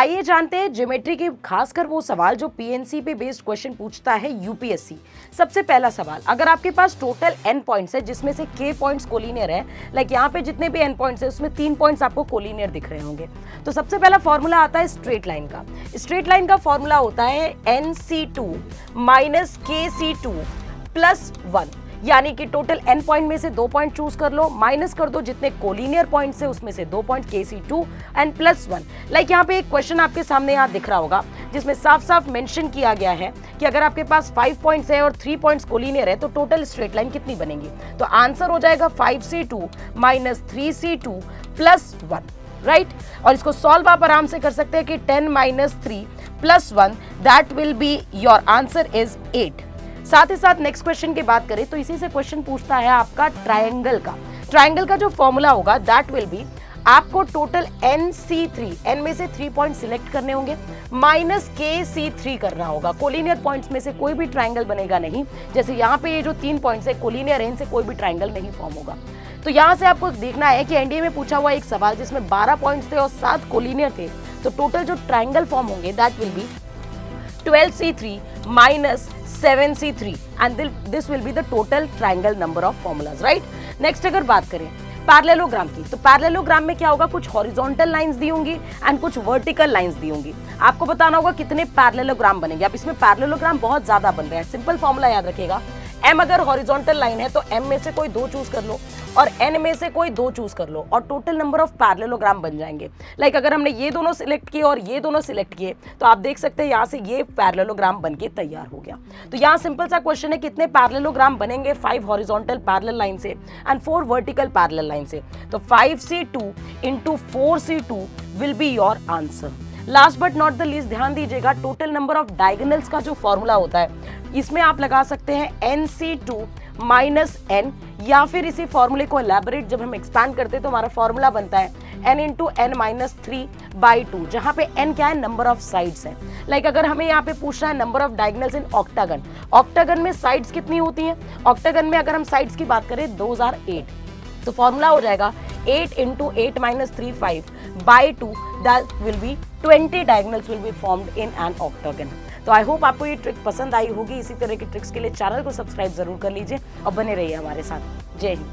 आइए जानते हैं ज्योमेट्री के खासकर वो सवाल जो पीएनसी पे बेस्ड क्वेश्चन पूछता है यूपीएससी। सबसे पहला सवाल, अगर आपके पास टोटल n पॉइंट्स है जिसमें से k पॉइंट्स कोलिनियर है, लाइक यहाँ पे जितने भी n पॉइंट्स है उसमें 3 पॉइंट्स आपको कोलिनियर दिख रहे होंगे, तो सबसे पहला फॉर्मूला आता है स्ट्रेट लाइन का। स्ट्रेट लाइन का फॉर्मूला होता है nc2 माइनस kc2 प्लस 1, यानी कि टोटल n पॉइंट में से 2 पॉइंट चूज कर लो, माइनस कर दो जितने कोलिनियर पॉइंट्स है उसमें से 2 point kc2 and plus 1। Like यहाँ पे एक क्वेश्चन आपके सामने यहाँ दिख रहा होगा जिसमें साफ साफ मेंशन किया गया है कि अगर आपके पास 5 पॉइंट्स है और 3 पॉइंट्स कोलिनियर है तो टोटल स्ट्रेट लाइन कितनी बनेगी, तो आंसर हो जाएगा 5c2 minus 3c2 plus 1, right. और इसको सॉल्व आप आराम से कर सकते हैं कि 10 minus 3 plus 1 that will be your answer is 8। साथ ही साथ नेक्स्ट क्वेश्चन की बात करें तो इसी से क्वेश्चन पूछता है आपका ट्रायंगल का। ट्रायंगल का जो फॉर्मूला होगा दैट विल बी, आपको टोटल nc3, n में से 3 पॉइंट सिलेक्ट करने होंगे, माइनस kc3 करना होगा। कोलिनियर पॉइंट्स में से कोई भी ट्रायंगल बनेगा नहीं, जैसे यहाँ पे ये जो 3 पॉइंट्स है कोलिनियर है, इनसे कोई भी ट्रायंगल नहीं फॉर्म होगा। तो यहाँ से आपको देखना है कि एनडीए में पूछा हुआ एक सवाल जिसमें 12 पॉइंट्स थे और 7 कोलिनियर थे, तो टोटल जो ट्रायंगल फॉर्म होंगे that will be 12c3 minus 7c3 and this will be the total triangle number of formulas, right? Next अगर बात करें पैरेललोग्राम की, तो पैरेललोग्राम में क्या होगा, कुछ हॉरिजॉन्टल लाइंस दी होंगी एंड कुछ वर्टिकल लाइंस दी होंगी। आपको बताना होगा कितने पैरेललोग्राम बनेंगे। अब इसमें पैरेललोग्राम बहुत ज्यादा बन रहे हैं, सिंपल फॉर्मूला याद रखिएगा, m अगर हॉरिजॉन्टल लाइन है तो m में से कोई 2 चूज कर लो और n में से कोई 2 चूज कर लो और टोटल नंबर ऑफ पैरेललोग्राम बन जाएंगे। लाइक अगर हमने ये दोनों सिलेक्ट किए और ये दोनों सिलेक्ट किए तो आप देख सकते हैं यहाँ से ये पैरेललोग्राम बनके तैयार हो गया। तो यहाँ सिंपल सा क्वेश्चन है कितने पैरेललोग्राम बनेंगे, 5 हॉरिजॉन्टल पैरेलल लाइन से एंड 4 वर्टिकल पैरेलल लाइन से, तो 5c2 into 4c2 will be your answer. Last but not the least ध्यान दीजिएगा, टोटल नंबर ऑफ डायगोनल्स का जो फॉर्मूला होता है इसमें आप लगा सकते हैं nc2 माइनस n, या फिर इसी फॉर्मूले को एलैबोरेट जब हम एक्सपैंड करते हैं तो हमारा फॉर्मूला बनता है n इंटू n माइनस 3/2, जहां पे n क्या है, नंबर ऑफ साइड्स है। लाइक अगर हमें यहाँ पे पूछना है number of diagonals in octagon, octagon में साइड्स कितनी होती हैं, ऑक्टागन में अगर हम साइड्स की बात करें 2008, तो फॉर्मूला हो जाएगा 8 into 8 minus 3/5/2 that will be 20 diagonals will be formed in an octagon. तो आई होप आपको ये ट्रिक पसंद आई होगी। इसी तरह की ट्रिक्स के लिए चैनल को सब्सक्राइब जरूर कर लीजिए और बने रहिए हमारे साथ। जय हिंद।